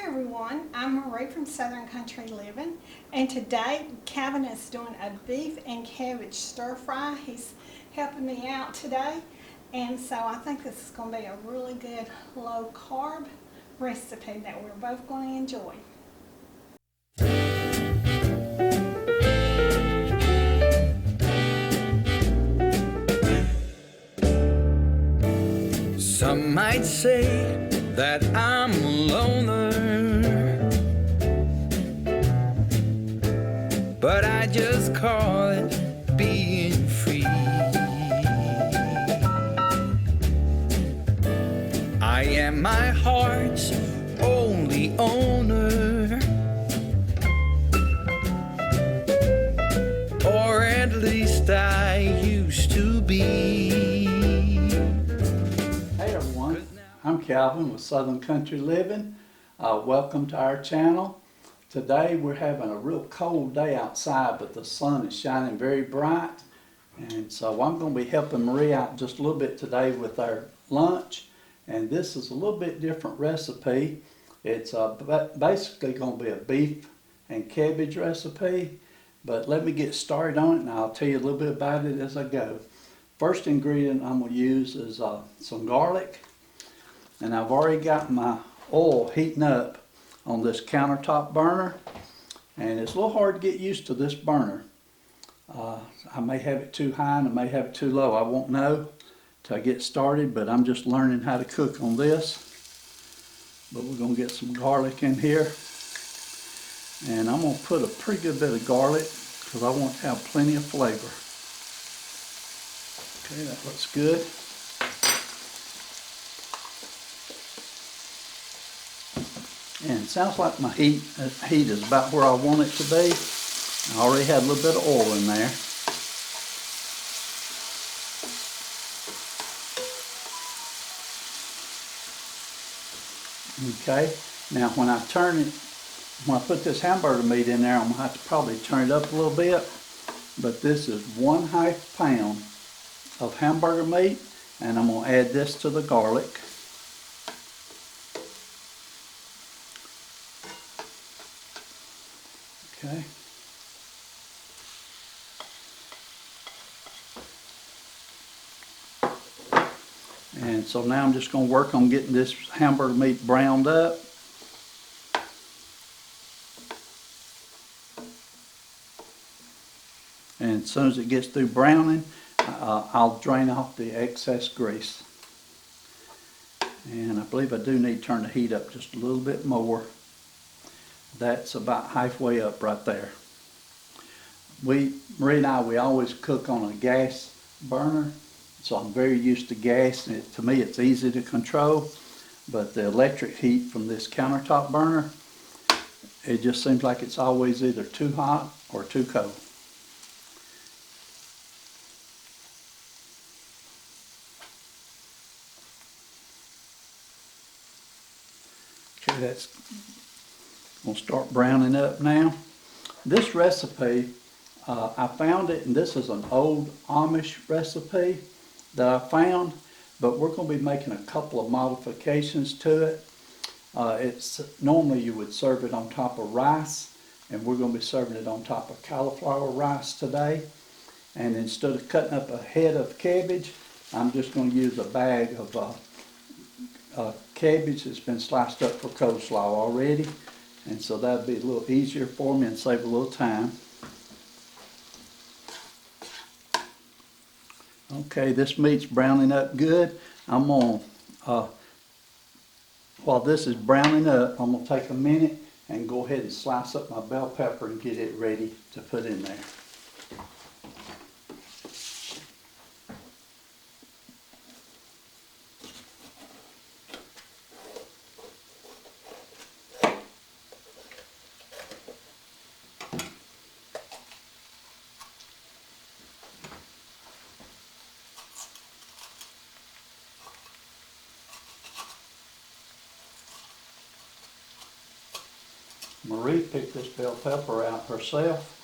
everyone, I'm Marie from Southern Country Living, and today Calvin is doing a beef and cabbage stir fry. He's helping me out today, and so I think this is going to be a really good low carb recipe that we're both going to enjoy. Some might say that I'm a loner, but I just call it being free. I am my heart's only owner, or at least I used to be. I'm Calvin with Southern Country Living. Welcome to our channel. Today we're having a real cold day outside, but the sun is shining very bright. And so I'm going to be helping Marie out just a little bit today with our lunch. And this is a little bit different recipe. It's basically going to be a beef and cabbage recipe. But let me get started on it and I'll tell you a little bit about it as I go. First ingredient I'm going to use is some garlic. And I've already got my oil heating up on this countertop burner, and it's a little hard to get used to this burner. I may have it too high and I may have it too low. I won't know till I get started, but I'm just learning how to cook on this. But we're going to get some garlic in here, and I'm going to put a pretty good bit of garlic because I want to have plenty of flavor. Okay, that looks good. And it sounds like my heat is about where I want it to be. I already had a little bit of oil in there. Okay, now when I put this hamburger meat in there, I'm going to have to probably turn it up a little bit. But this is 1/2 pound of hamburger meat, and I'm going to add this to the garlic. Okay. And so now I'm just going to work on getting this hamburger meat browned up. And as soon as it gets through browning, I'll drain off the excess grease. And I believe I do need to turn the heat up just a little bit more. That's about halfway up right there. Marie and I, we always cook on a gas burner, so I'm very used to gas, and to me it's easy to control. But the electric heat from this countertop burner, it just seems like it's always either too hot or too cold. Okay, that's going to start browning up now. This recipe, I found it, and this is an old Amish recipe that I found, but we're going to be making a couple of modifications to it. It's normally you would serve it on top of rice, and we're going to be serving it on top of cauliflower rice today. And instead of cutting up a head of cabbage, I'm just going to use a bag of cabbage that's been sliced up for coleslaw already. And so that'd be a little easier for me and save a little time. Okay, this meat's browning up good. I'm going to, while this is browning up, I'm going to take a minute and go ahead and slice up my bell pepper and get it ready to put in there. Marie picked this bell pepper out herself,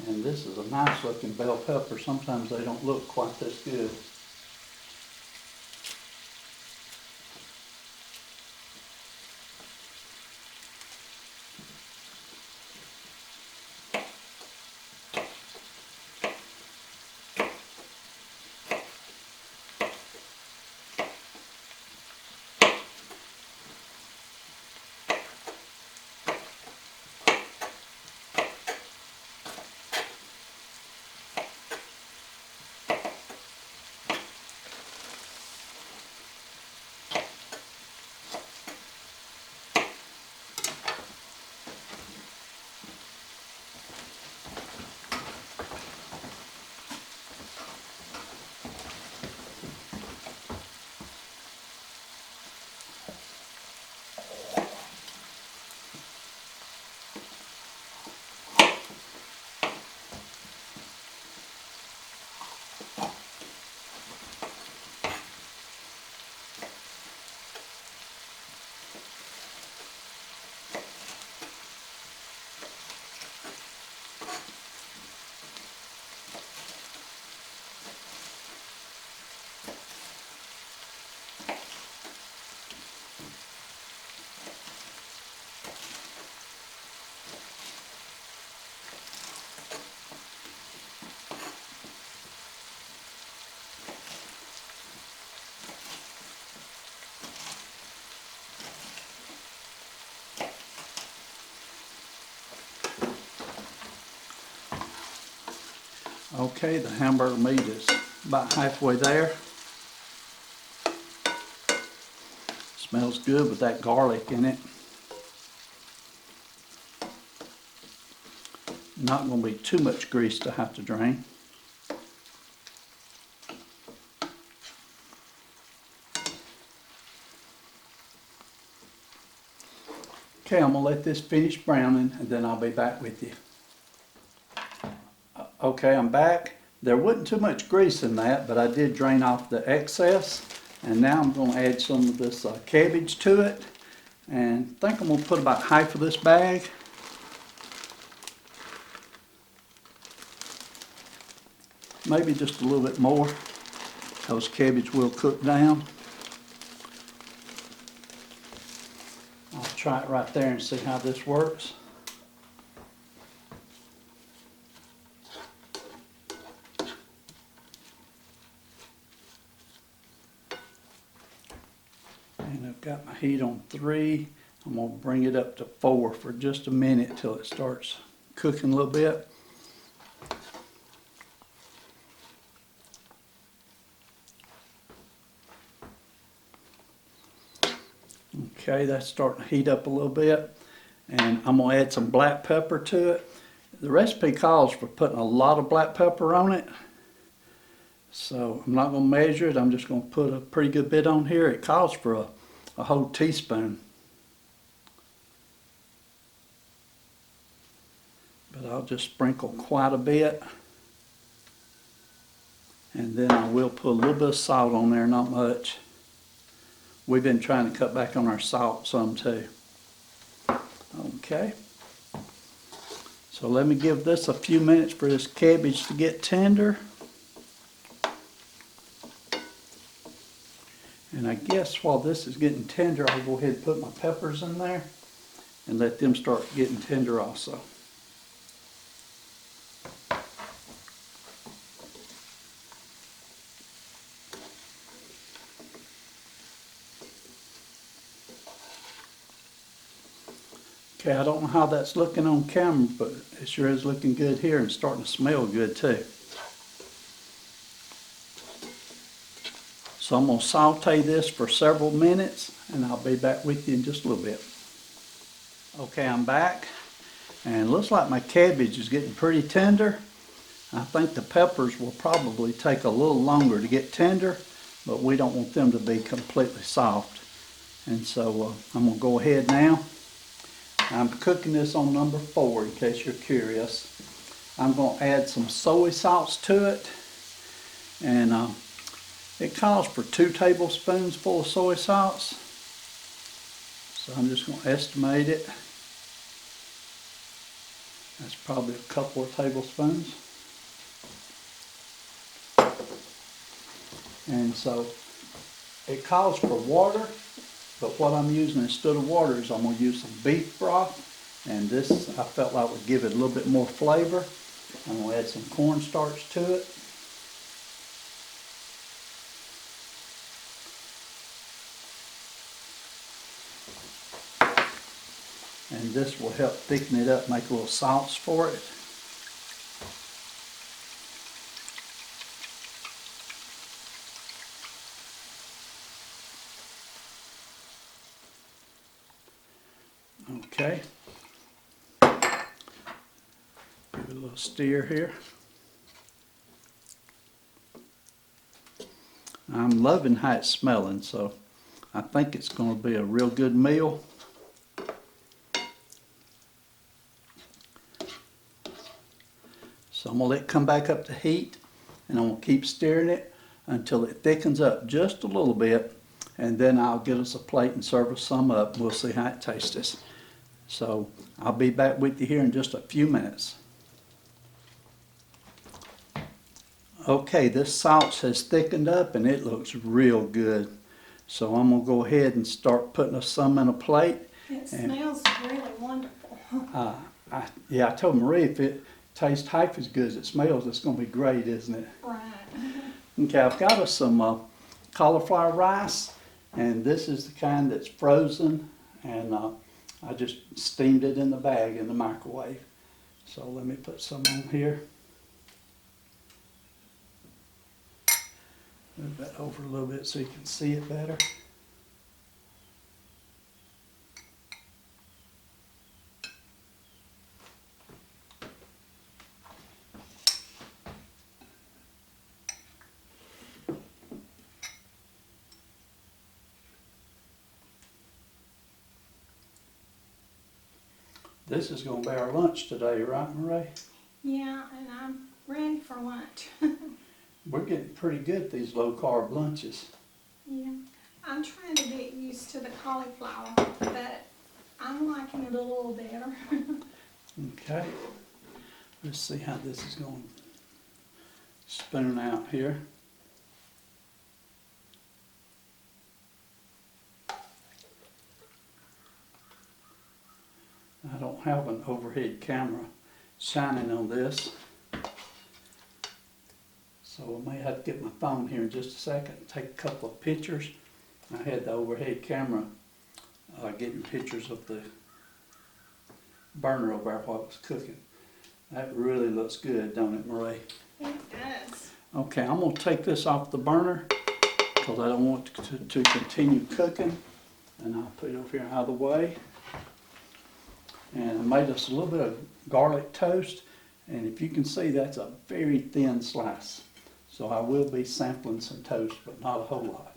and this is a nice looking bell pepper. Sometimes they don't look quite this good. Okay, the hamburger meat is about halfway there. Smells good with that garlic in it. Not going to be too much grease to have to drain. Okay, I'm going to let this finish browning and then I'll be back with you. Okay, I'm back. There wasn't too much grease in that, but I did drain off the excess. And now I'm going to add some of this cabbage to it. And I think I'm going to put about half of this bag. Maybe just a little bit more, because cabbage will cook down. I'll try it right there and see how this works. And I've got my heat on 3. I'm going to bring it up to 4 for just a minute till it starts cooking a little bit. Okay, that's starting to heat up a little bit. And I'm going to add some black pepper to it. The recipe calls for putting a lot of black pepper on it. So I'm not going to measure it. I'm just going to put a pretty good bit on here. It calls for a whole teaspoon. But I'll just sprinkle quite a bit. And then I will put a little bit of salt on there, not much. We've been trying to cut back on our salt some too. Okay. So let me give this a few minutes for this cabbage to get tender. And I guess while this is getting tender, I'll go ahead and put my peppers in there and let them start getting tender also. Okay, I don't know how that's looking on camera, but it sure is looking good here and starting to smell good too. So I'm going to saute this for several minutes and I'll be back with you in just a little bit. Okay, I'm back and it looks like my cabbage is getting pretty tender. I think the peppers will probably take a little longer to get tender, but we don't want them to be completely soft. And so I'm going to go ahead now. I'm cooking this on number 4 in case you're curious. I'm going to add some soy sauce to it. And it calls for 2 tablespoons full of soy sauce. So I'm just going to estimate it. That's probably a couple of tablespoons. And so it calls for water. But what I'm using instead of water is I'm going to use some beef broth. And this I felt like would give it a little bit more flavor. I'm going to add some cornstarch to it. And this will help thicken it up, make a little sauce for it. Okay, give it a little stir here. I'm loving how it's smelling, so I think it's going to be a real good meal. So I'm going to let it come back up to heat, and I'm going to keep stirring it until it thickens up just a little bit, and then I'll get us a plate and serve us some up. We'll see how it tastes. So I'll be back with you here in just a few minutes. Okay, this sauce has thickened up and it looks real good. So I'm going to go ahead and start putting us some in a plate. It smells really wonderful. Yeah, I told Marie if it tastes half as good as it smells, it's going to be great, isn't it? Right. Okay, I've got us some cauliflower rice, and this is the kind that's frozen, and I just steamed it in the bag in the microwave. So let me put some on here. Move that over a little bit so you can see it better. This is going to be our lunch today, right, Marie? Yeah, and I'm ready for lunch. We're getting pretty good at these low-carb lunches. Yeah, I'm trying to get used to the cauliflower, but I'm liking it a little better. Okay. Let's see how this is going to spoon out here. I don't have an overhead camera shining on this, so I may have to get my phone here in just a second and take a couple of pictures. I had the overhead camera getting pictures of the burner over there while it was cooking. That really looks good, don't it, Marie? It does. Okay, Okay, I'm going to take this off the burner because I don't want it to continue cooking. And I'll put it over here out of the way. And I made us a little bit of garlic toast. And if you can see, that's a very thin slice. So I will be sampling some toast, but not a whole lot.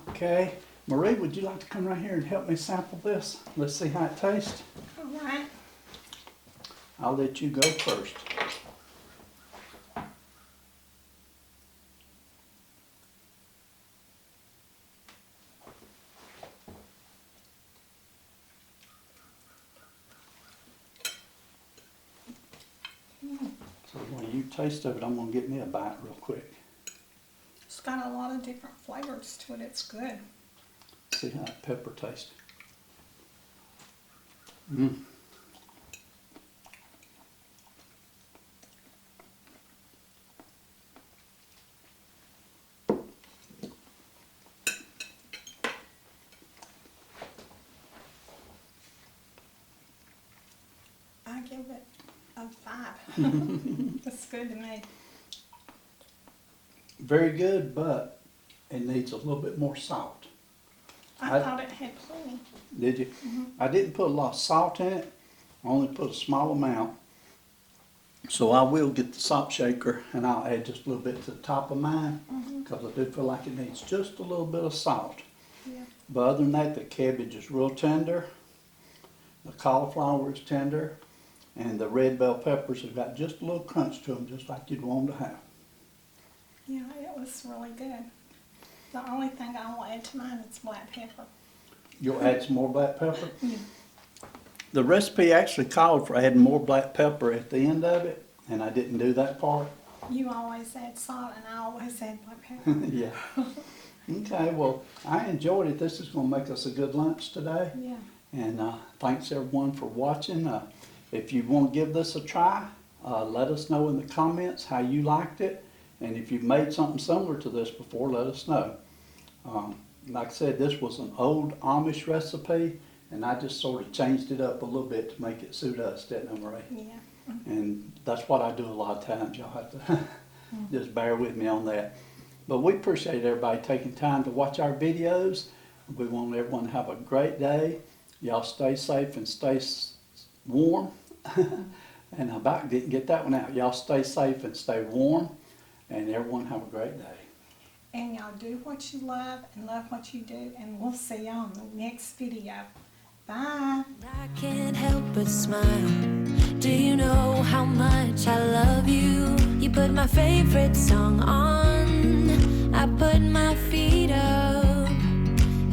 Okay, Marie, would you like to come right here and help me sample this? Let's see how it tastes. all right. I'll let you go first. So when you taste of it, I'm going to get me a bite real quick. It's got a lot of different flavors to it. It's good. See how that pepper tastes. Mmm. I give it a 5. That's good to me. Very good, but it needs a little bit more salt. I thought it had plenty. Did you? I didn't put a lot of salt in it. I only put a small amount. So I will get the salt shaker and I'll add just a little bit to the top of mine because I do feel like it needs just a little bit of salt. Yeah. But other than that, the cabbage is real tender. The cauliflower is tender. And the red bell peppers have got just a little crunch to them, just like you'd want them to have. Yeah, it was really good. The only thing I will add to mine is black pepper. You'll add some more black pepper? Yeah. The recipe actually called for adding more black pepper at the end of it, and I didn't do that part. You always add salt and I always add black pepper. Yeah. Okay, well, I enjoyed it. This is going to make us a good lunch today. Yeah. And thanks everyone for watching. If you want to give this a try, let us know in the comments how you liked it. And if you've made something similar to this before, let us know. Like I said, this was an old Amish recipe, and I just sort of changed it up a little bit to make it suit us, didn't I, Marie? Yeah. And that's what I do a lot of times. Y'all have to just bear with me on that. But we appreciate everybody taking time to watch our videos. We want everyone to have a great day. Y'all stay safe and stay warm. And I about didn't get that one out. Y'all stay safe and stay warm. And everyone have a great day. And y'all do what you love and love what you do. And we'll see y'all in the next video. Bye. I can't help but smile. Do you know how much I love you? You put my favorite song on. I put my feet up.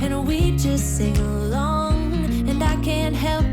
And we just sing along. And I can't help